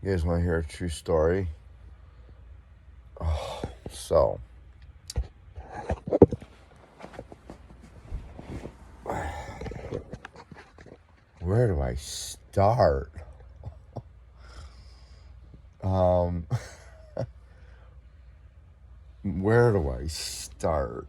You guys want to hear a true story? So, where do I start? Um, where do I start?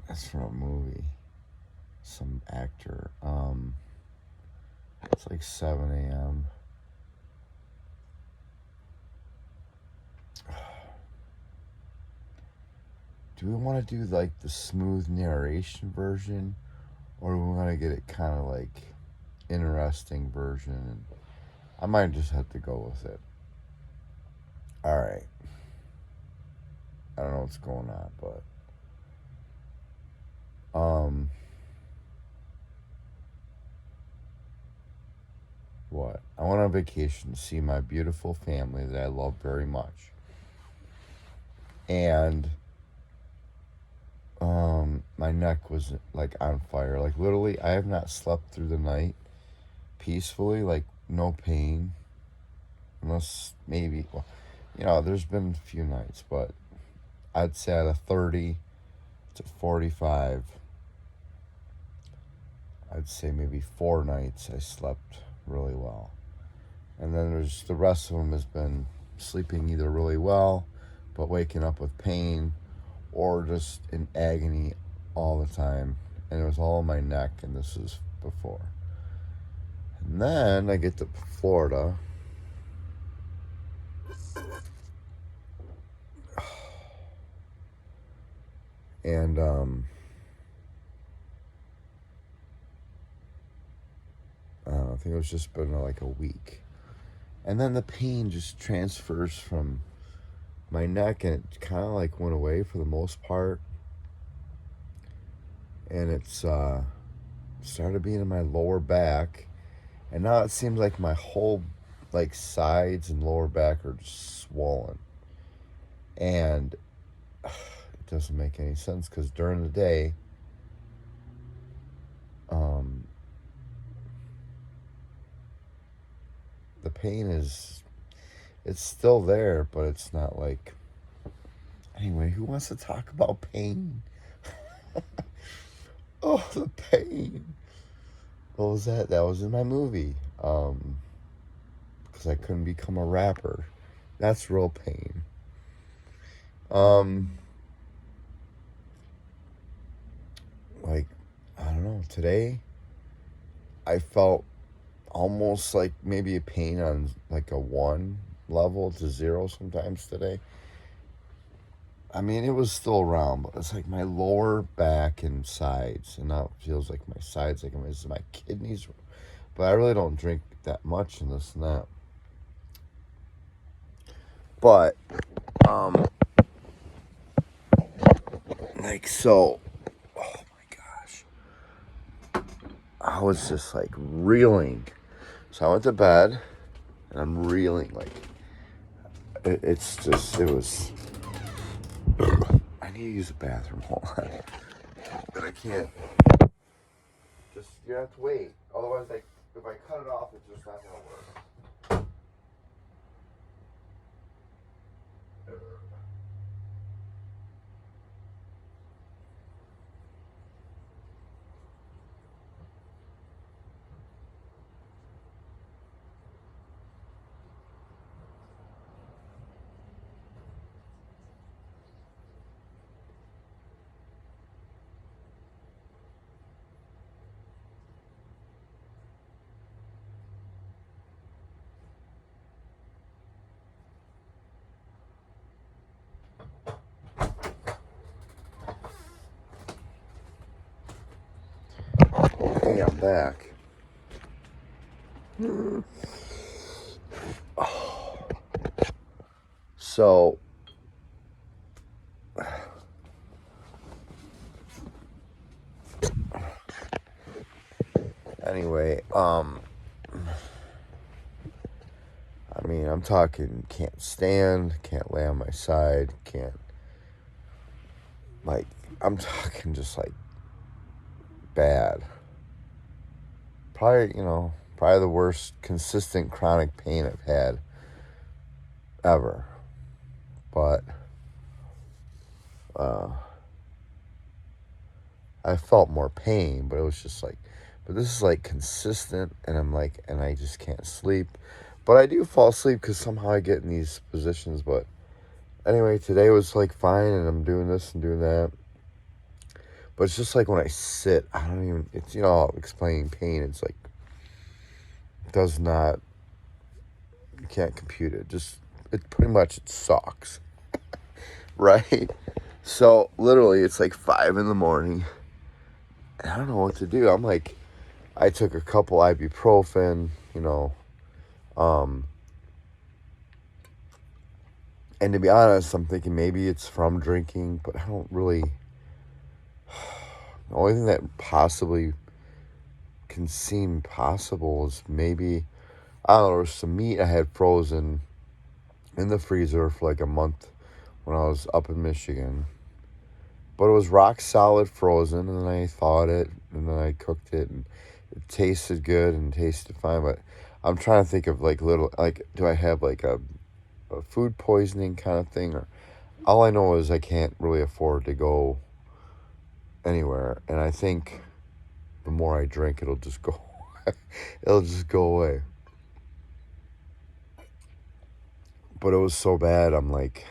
That's from a movie. Some actor. It's like 7 a.m. Do we want to do like the smooth narration version, or do we want to get it kind of like interesting version? And I might just have to go with it. All right. I don't know what's going on, but what? I went on vacation to see my beautiful family that I love very much. And my neck was like on fire. Like literally I have not slept through the night peacefully, like no pain. Unless maybe there's been a few nights, but I'd say out of 30 to 45, I'd say maybe 4 nights I slept really well. And then there's the rest of them has been sleeping either really well, but waking up with pain, or just in agony all the time. And it was all in my neck, and this is before. And then I get to Florida. And I don't know, I think it was just been like a week. And then the pain just transfers from my neck, and it kind of like went away for the most part. And it's started being in my lower back, and now it seems like my whole like sides and lower back are just swollen. And it doesn't make any sense because during the day, the pain it's still there, but it's not like. Anyway, who wants to talk about pain? Oh, the pain. What was that? That was in my movie. Because I couldn't become a rapper. That's real pain. Um, like, I don't know. Today, I felt almost like maybe a pain on like a 1 level to 0 sometimes today. I mean, it was still around, but it's like my lower back and sides, and now it feels like my sides, like my kidneys. But I really don't drink that much and this and that. But, like, so, oh my gosh, I was just like reeling. So I went to bed, and I'm reeling like it's just it was. I need to use the bathroom. Hold on, but I can't. Just you have to wait. Otherwise, like if I cut it off, it's just not gonna work. Okay, I'm back. So anyway, I mean, I'm talking can't stand, can't lay on my side, can't like I'm talking just like bad. Probably the worst consistent chronic pain I've had ever. But I felt more pain, but it was just like, but this is like consistent, and I'm like, and I just can't sleep. But I do fall asleep because somehow I get in these positions. But anyway, today was like fine, and I'm doing this and doing that. But it's just like when I sit, I don't even, it's, explaining pain. It's like, does not, you can't compute it. Just, it pretty much, it sucks. Right? So literally it's like 5 a.m. and I don't know what to do. I'm like, I took a couple ibuprofen, and to be honest, I'm thinking maybe it's from drinking, but I don't really, the only thing that possibly can seem possible is maybe, I don't know, there was some meat I had frozen in the freezer for like a month when I was up in Michigan. But it was rock solid frozen, and then I thawed it, and then I cooked it, and it tasted good and tasted fine. But I'm trying to think of like do I have like a food poisoning kind of thing? Or all I know is I can't really afford to go anywhere, and I think the more I drink, it'll just go away. But it was so bad, I'm like,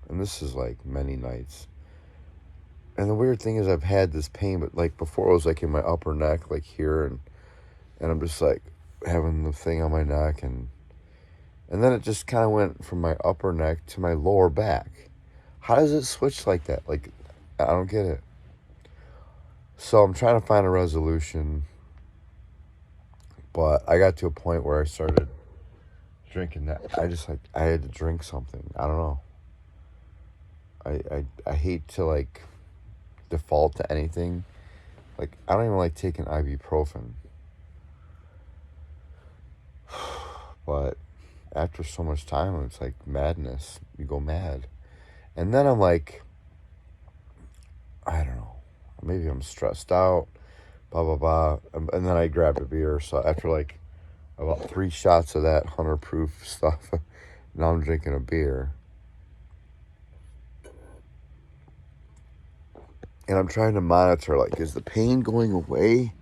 and this is like many nights. And the weird thing is I've had this pain, but like before it was like in my upper neck, like here, and I'm just like having the thing on my neck, and then it just kind of went from my upper neck to my lower back. How does it switch like that? Like, I don't get it. So I'm trying to find a resolution, but I got to a point where I started drinking that. I had to drink something. I don't know. I hate to like default to anything. Like, I don't even like taking ibuprofen. But after so much time, it's like madness. You go mad. And then I'm like, I don't know. Maybe I'm stressed out, blah, blah, blah. And then I grabbed a beer. So after like about 3 shots of that 100 proof stuff, now I'm drinking a beer. And I'm trying to monitor, like, is the pain going away?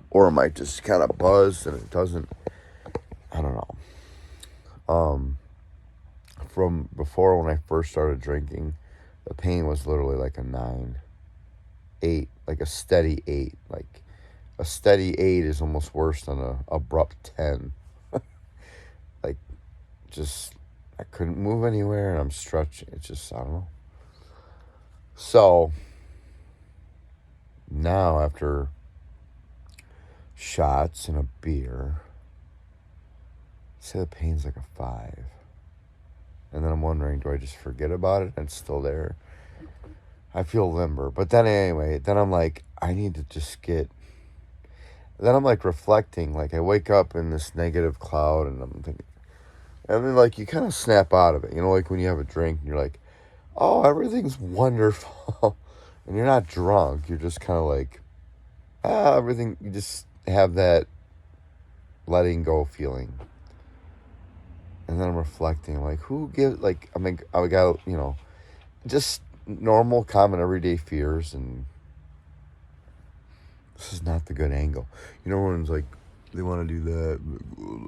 Or am I just kind of buzzed and it doesn't, I don't know. From before when I first started drinking, the pain was literally like a 9, 8, like a steady 8. Like a steady 8 is almost worse than a abrupt 10. Like, just, I couldn't move anywhere and I'm stretching. It's just, I don't know. So now after shots and a beer, say the pain's like a 5. And then I'm wondering, do I just forget about it and it's still there? I feel limber. But then anyway, then I'm like, I need to just get... Then I'm like reflecting. Like I wake up in this negative cloud and I'm thinking... And then like you kind of snap out of it. You know, like when you have a drink and you're like, oh, everything's wonderful. And you're not drunk. You're just kind of like, everything... You just have that letting go feeling. And then I'm reflecting, like, who gives, like, I mean, I got, just normal, common, everyday fears, and this is not the good angle. Everyone's like, they want to do that,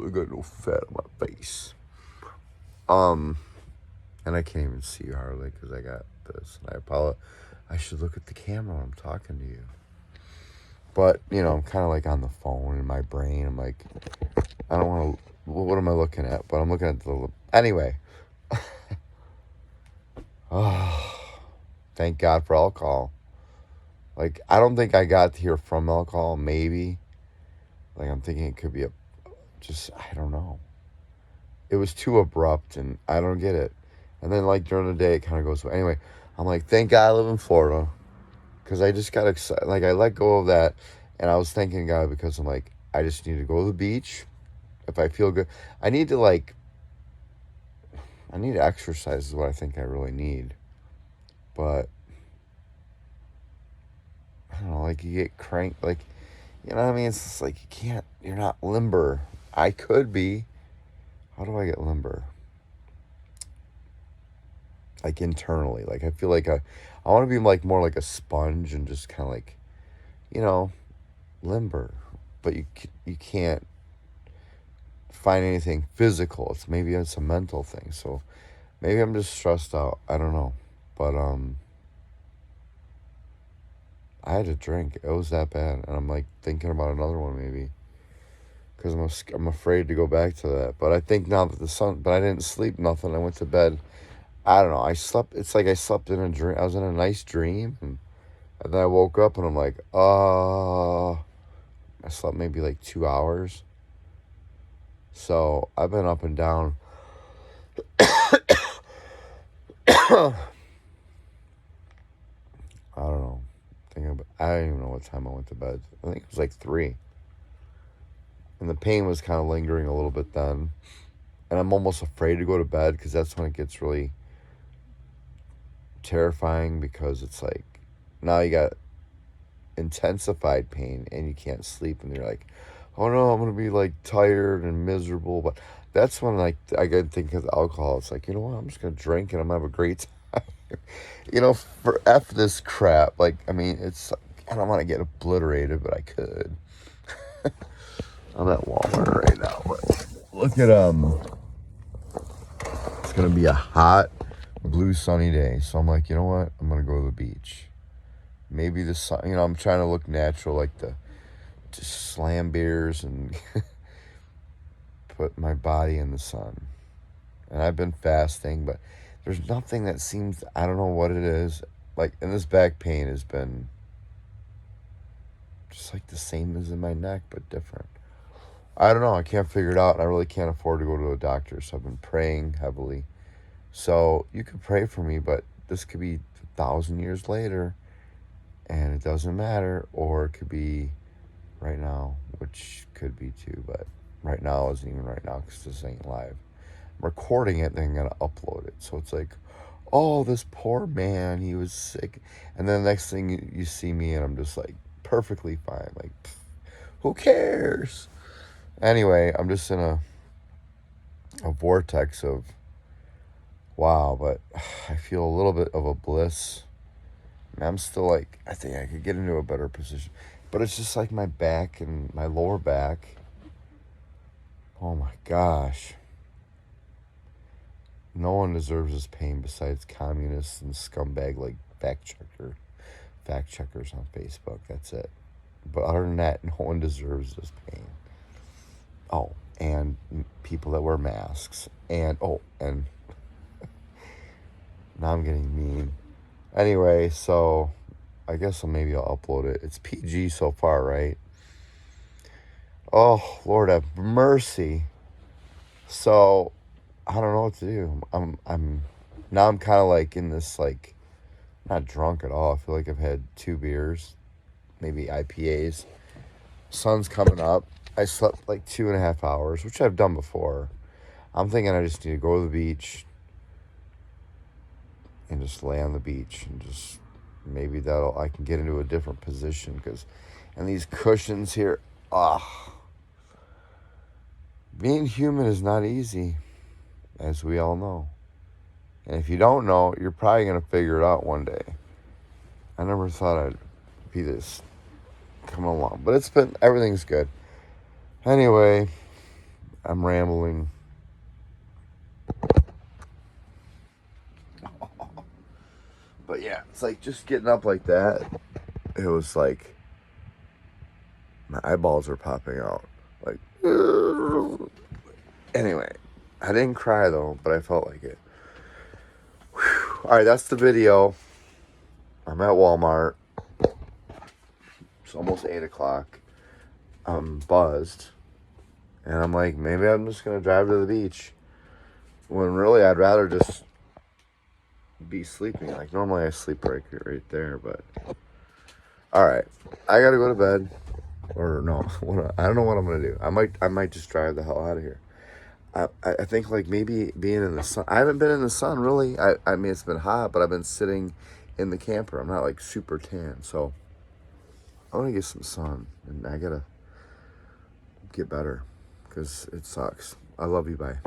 I got no fat on my face. And I can't even see you hardly, because I got this, and I apologize. I should look at the camera when I'm talking to you. But, I'm kind of like on the phone in my brain, I'm like, I don't want to... What am I looking at? But I'm looking at the... Anyway. Oh, thank God for alcohol. Like, I don't think I got here from alcohol. Maybe. Like, I'm thinking it could be I don't know. It was too abrupt, and I don't get it. And then, like, during the day, it kind of goes away. Anyway, I'm like, thank God I live in Florida. Because I just got excited. Like, I let go of that. And I was thanking God because I'm like, I just need to go to the beach. If I feel good, I need to exercise is what I think I really need. But, I don't know, like you get cranked, like, you know what I mean? It's just like you're not limber. I could be. How do I get limber? like internally. Like I feel like I want to be like more like a sponge and just kind of like, you know, limber. But you can't find anything physical. Maybe it's a mental thing. So maybe I'm just stressed out. I don't know. But I had to drink. It was that bad, and I'm like thinking about another one maybe, because I'm afraid to go back to that. But I think now that but I didn't sleep nothing. I went to bed. I don't know. I slept. It's like I slept in a dream. I was in a nice dream, and then I woke up and I'm like, I slept maybe like 2 hours. So I've been up and down. I don't know. I don't even know what time I went to bed. I think it was like 3. And the pain was kind of lingering a little bit then. And I'm almost afraid to go to bed because that's when it gets really terrifying, because it's like now you got intensified pain and you can't sleep, and you're like, oh no, I'm gonna be like tired and miserable. But that's when like I gotta think of alcohol. It's like, you know what, I'm just gonna drink and I'm gonna have a great time. For F this crap. Like, I mean, it's I don't want to get obliterated, but I could. I'm at Walmart right now. But look at it's gonna be a hot blue sunny day. So I'm like, you know what? I'm gonna go to the beach. Maybe the sun. I'm trying to look natural, like just slam beers and put my body in the sun. And I've been fasting, but there's nothing that seems. I don't know what it is. Like, and this back pain has been just like the same as in my neck, but different. I don't know. I can't figure it out, and I really can't afford to go to a doctor. So I've been praying heavily. So you could pray for me, but this could be 1,000 years later, and it doesn't matter. Or it could be right now, which could be too. But right now isn't even right now because this ain't live. I'm recording it, then I'm gonna upload it. So it's like, oh, this poor man, he was sick, and then the next thing you see me, and I'm just like perfectly fine. Like, who cares? Anyway, I'm just in a vortex of wow, but I feel a little bit of a bliss. And I'm still like, I think I could get into a better position. But it's just like my back and my lower back. Oh my gosh. No one deserves this pain besides communists and scumbag like fact checkers on Facebook. That's it. But other than that, no one deserves this pain. Oh, and people that wear masks. And now I'm getting mean. Anyway, so I guess maybe I'll upload it. It's PG so far, right? Oh, Lord have mercy. So I don't know what to do. I'm now I'm kind of like in this, like, not drunk at all. I feel like I've had 2 beers, maybe IPAs. Sun's coming up. I slept like 2.5 hours, which I've done before. I'm thinking I just need to go to the beach and just lay on the beach and just maybe I can get into a different position, and these cushions here, being human is not easy, as we all know. And if you don't know, you're probably going to figure it out one day. I never thought I'd be this coming along, but everything's good. Anyway, I'm rambling. But yeah, it's like just getting up like that. It was like my eyeballs were popping out. Like, anyway, I didn't cry though, but I felt like it. Whew. All right, that's the video. I'm at Walmart. It's almost 8 o'clock. I'm buzzed. And I'm like, maybe I'm just going to drive to the beach. When really I'd rather just be sleeping. Like, normally I sleep right there, but... Alright, I gotta go to bed. Or no, I don't know what I'm going to do. I might just drive the hell out of here. I think like maybe being in the sun. I haven't been in the sun really. I mean, it's been hot, but I've been sitting in the camper. I'm not like super tan, so I want to get some sun, and I gotta get better because it sucks. I love you. Bye.